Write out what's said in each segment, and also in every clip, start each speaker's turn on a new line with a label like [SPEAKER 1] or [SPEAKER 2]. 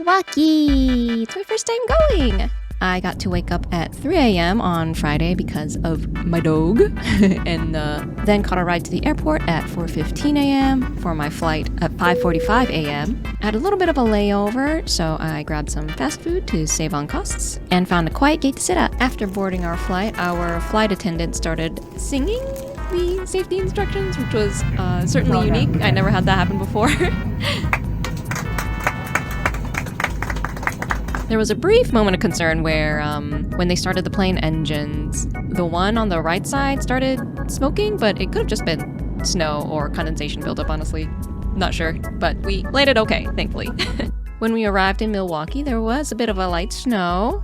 [SPEAKER 1] Milwaukee! It's my first time going! I got to wake up at 3 a.m. on Friday because of my dog, and then caught a ride to the airport at 4:15 a.m. for my flight at 5:45 a.m. I had a little bit of a layover, so I grabbed some fast food to save on costs, and found a quiet gate to sit at. After boarding our flight attendant started singing the safety instructions, which was certainly unique. I never had that happen before. There was a brief moment of concern where, when they started the plane engines, the one on the right side started smoking, but it could have just been snow or condensation buildup, honestly. Not sure, but we landed okay, thankfully. When we arrived in Milwaukee, there was a bit of a light snow.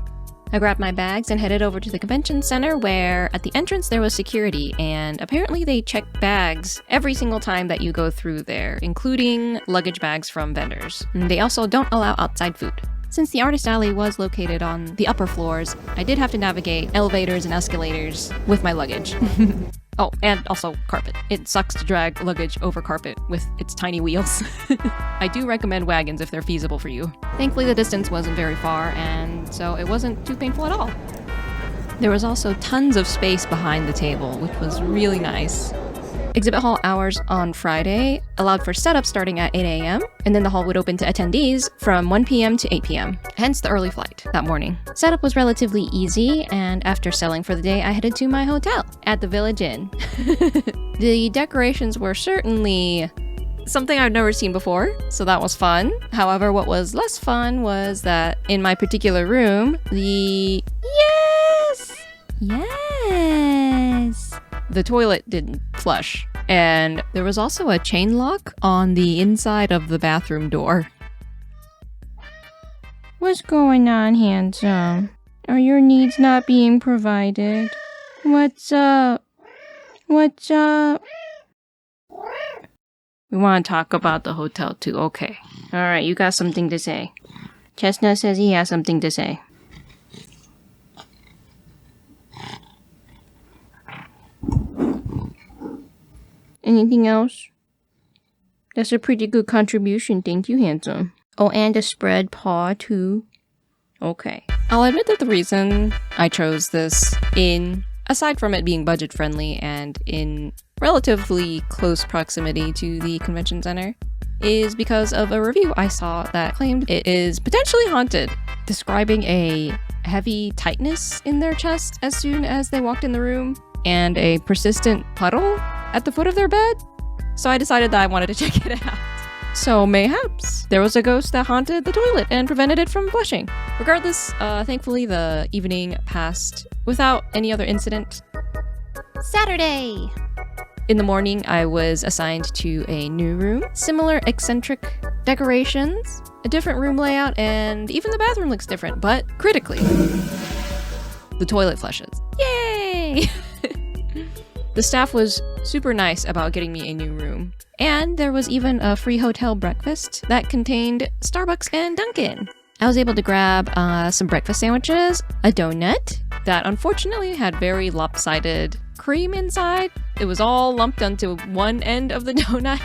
[SPEAKER 1] I grabbed my bags and headed over to the convention center where at the entrance there was security, and apparently they check bags every single time that you go through there, including luggage bags from vendors. And they also don't allow outside food. Since the artist alley was located on the upper floors, I did have to navigate elevators and escalators with my luggage. Oh, and also carpet. It sucks to drag luggage over carpet with its tiny wheels. I do recommend wagons if they're feasible for you. Thankfully, the distance wasn't very far, and so it wasn't too painful at all. There was also tons of space behind the table, which was really nice. Exhibit hall hours on Friday allowed for setup starting at 8 a.m., and then the hall would open to attendees from 1 p.m. to 8 p.m., hence the early flight that morning. Setup was relatively easy, and after selling for the day, I headed to my hotel at the Village Inn. The decorations were certainly something I've never seen before, so that was fun. However, what was less fun was that in my particular room, the toilet didn't flush, and there was also a chain lock on the inside of the bathroom door.
[SPEAKER 2] What's going on, handsome? Are your needs not being provided? What's up? What's up? We want to talk about the hotel too. Okay. Alright, you got something to say. Chestnut says he has something to say. Anything else? That's a pretty good contribution. Thank you, handsome. Oh, and a spread paw, too. Okay.
[SPEAKER 1] I'll admit that the reason I chose this inn, aside from it being budget-friendly and in relatively close proximity to the convention center, is because of a review I saw that claimed it is potentially haunted, describing a heavy tightness in their chest as soon as they walked in the room, and a persistent puddle at the foot of their bed. So I decided that I wanted to check it out. So mayhaps there was a ghost that haunted the toilet and prevented it from flushing. Regardless, thankfully the evening passed without any other incident. Saturday! In the morning, I was assigned to a new room, similar eccentric decorations, a different room layout, and even the bathroom looks different, but critically, the toilet flushes. Yay! The staff was super nice about getting me a new room. And there was even a free hotel breakfast that contained Starbucks and Dunkin'. I was able to grab some breakfast sandwiches, a donut that unfortunately had very lopsided cream inside. It was all lumped onto one end of the donut.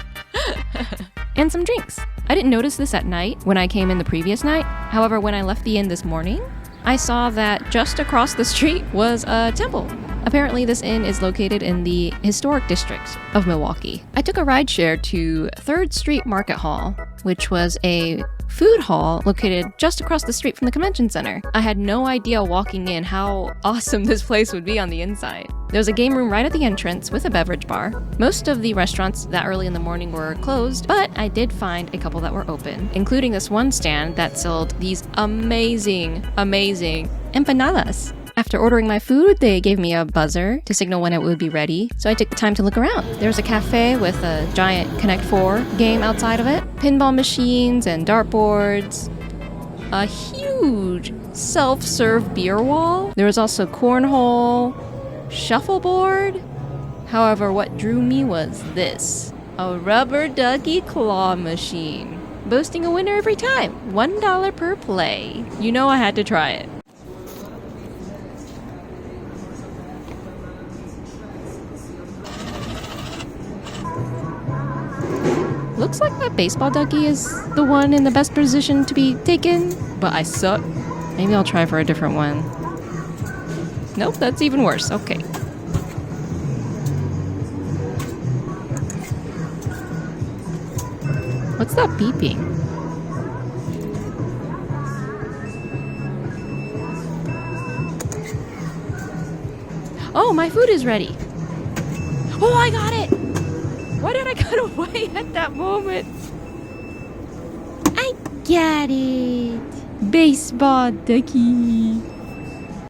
[SPEAKER 1] And some drinks. I didn't notice this at night when I came in the previous night. However, when I left the inn this morning, I saw that just across the street was a temple. Apparently, this inn is located in the historic district of Milwaukee. I took a rideshare to 3rd Street Market Hall, which was a food hall located just across the street from the convention center. I had no idea walking in how awesome this place would be on the inside. There was a game room right at the entrance with a beverage bar. Most of the restaurants that early in the morning were closed, but I did find a couple that were open, including this one stand that sold these amazing empanadas. After ordering my food, they gave me a buzzer to signal when it would be ready, so I took the time to look around. There was a cafe with a giant Connect 4 game outside of it, pinball machines and dartboards, a huge self-serve beer wall. There was also cornhole, shuffleboard. However, what drew me was this, a rubber ducky claw machine, boasting a winner every time, $1 per play. You know I had to try it. looks like that baseball ducky is the one in the best position to be taken, but I suck. Maybe I'll try for a different one. Nope, that's even worse. Okay. What's that beeping? Oh, my food is ready. Oh, I got it! Why did I cut away at that moment? I got it! Baseball ducky.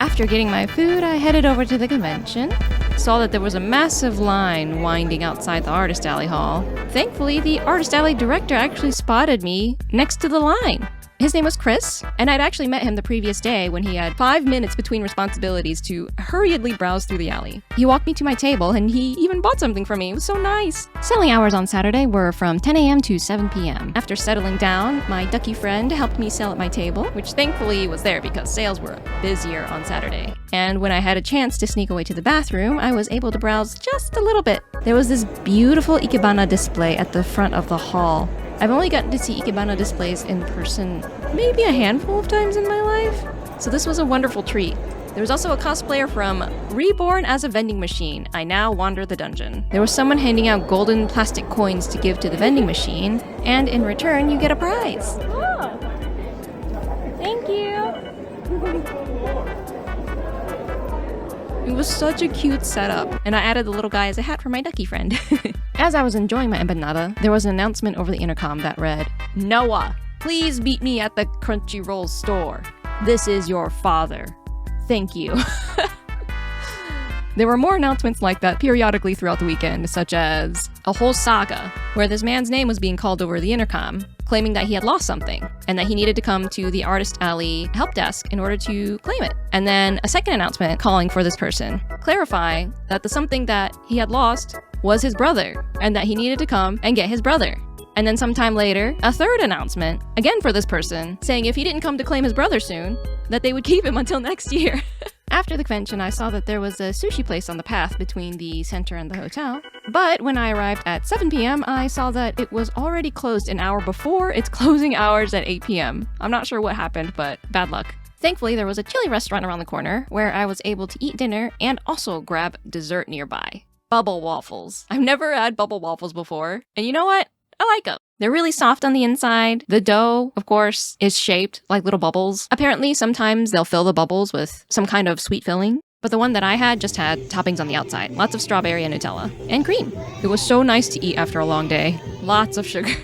[SPEAKER 1] After getting my food, I headed over to the convention. Saw that there was a massive line winding outside the Artist Alley Hall. Thankfully, the Artist Alley director actually spotted me next to the line. His name was Chris, and I'd actually met him the previous day when he had 5 minutes between responsibilities to hurriedly browse through the alley. He walked me to my table, and he even bought something for me. It was so nice. Selling hours on Saturday were from 10 a.m. to 7 p.m. After settling down, my ducky friend helped me sell at my table, which thankfully was there because sales were busier on Saturday. And when I had a chance to sneak away to the bathroom, I was able to browse just a little bit. There was this beautiful Ikebana display at the front of the hall. I've only gotten to see Ikebana displays in person maybe a handful of times in my life, so this was a wonderful treat. There was also a cosplayer from Reborn as a Vending Machine. I now wander the dungeon. There was someone handing out golden plastic coins to give to the vending machine, and in return you get a prize.
[SPEAKER 2] Oh, thank you.
[SPEAKER 1] It was such a cute setup, and I added the little guy as a hat for my ducky friend. As I was enjoying my empanada, there was an announcement over the intercom that read, "Noah, please meet me at the Crunchyroll store. This is your father. Thank you." There were more announcements like that periodically throughout the weekend, such as a whole saga where this man's name was being called over the intercom, claiming that he had lost something and that he needed to come to the Artist Alley help desk in order to claim it. And then a second announcement calling for this person, clarifying that the something that he had lost was his brother and that he needed to come and get his brother. And then sometime later, a third announcement, again for this person, saying if he didn't come to claim his brother soon, that they would keep him until next year. After the convention, I saw that there was a sushi place on the path between the center and the hotel. But when I arrived at 7 p.m., I saw that it was already closed an hour before its closing hours at 8 p.m. I'm not sure what happened, but bad luck. Thankfully, there was a chili restaurant around the corner where I was able to eat dinner and also grab dessert nearby. Bubble waffles. I've never had bubble waffles before, and you know what? I like them. They're really soft on the inside. The dough, of course, is shaped like little bubbles. Apparently, sometimes they'll fill the bubbles with some kind of sweet filling. But the one that I had just had toppings on the outside. Lots of strawberry and Nutella. And cream. It was so nice to eat after a long day. Lots of sugar.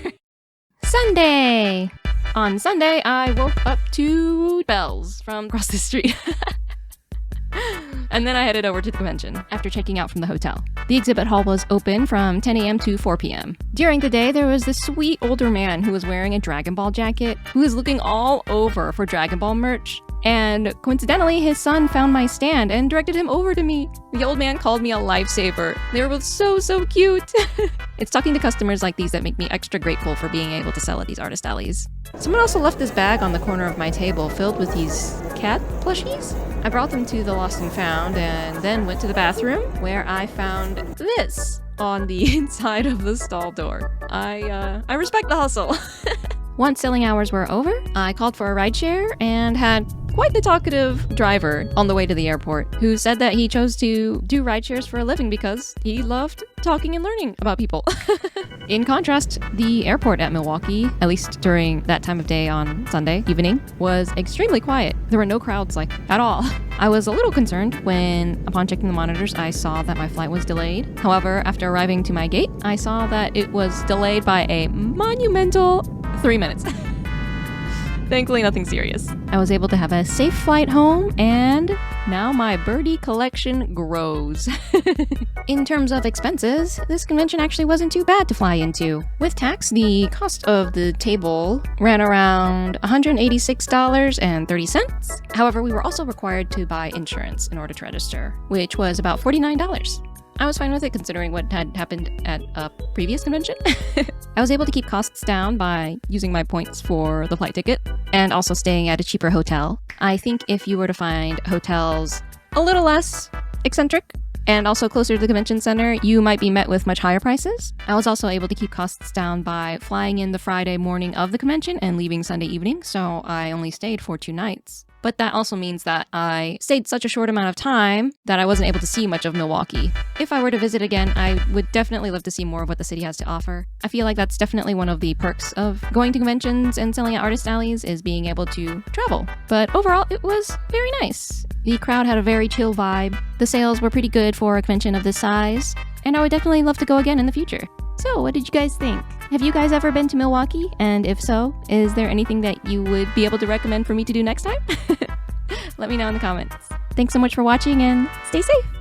[SPEAKER 1] Sunday! On Sunday, I woke up to bells from across the street. And then I headed over to the convention after checking out from the hotel. The exhibit hall was open from 10 a.m. to 4 p.m. During the day, there was this sweet older man who was wearing a Dragon Ball jacket, who was looking all over for Dragon Ball merch. And coincidentally, his son found my stand and directed him over to me. The old man called me a lifesaver. They were both so cute. It's talking to customers like these that make me extra grateful for being able to sell at these artist alleys. Someone also left this bag on the corner of my table filled with these cat plushies. I brought them to the Lost and Found and then went to the bathroom where I found this on the inside of the stall door. I respect the hustle. Once selling hours were over, I called for a rideshare and had quite the talkative driver on the way to the airport who said that he chose to do rideshares for a living because he loved talking and learning about people. In contrast, the airport at Milwaukee, at least during that time of day on Sunday evening, was extremely quiet. There were no crowds at all. I was a little concerned when, upon checking the monitors, I saw that my flight was delayed. However, after arriving to my gate, I saw that it was delayed by a monumental 3 minutes. Thankfully, nothing serious. I was able to have a safe flight home, and now my birdie collection grows. In terms of expenses, this convention actually wasn't too bad to fly into. With tax, the cost of the table ran around $186.30. However, we were also required to buy insurance in order to register, which was about $49. I was fine with it considering what had happened at a previous convention. I was able to keep costs down by using my points for the flight ticket and also staying at a cheaper hotel. I think if you were to find hotels a little less eccentric And also closer to the convention center, you might be met with much higher prices. I was also able to keep costs down by flying in the Friday morning of the convention and leaving Sunday evening, so I only stayed for 2 nights. But that also means that I stayed such a short amount of time that I wasn't able to see much of Milwaukee. If I were to visit again, I would definitely love to see more of what the city has to offer. I feel like that's definitely one of the perks of going to conventions and selling at artist alleys is being able to travel. But overall, it was very nice. The crowd had a very chill vibe. The sales were pretty good for a convention of this size, and I would definitely love to go again in the future. So, what did you guys think? Have you guys ever been to Milwaukee? And if so, is there anything that you would be able to recommend for me to do next time? Let me know in the comments. Thanks so much for watching and stay safe!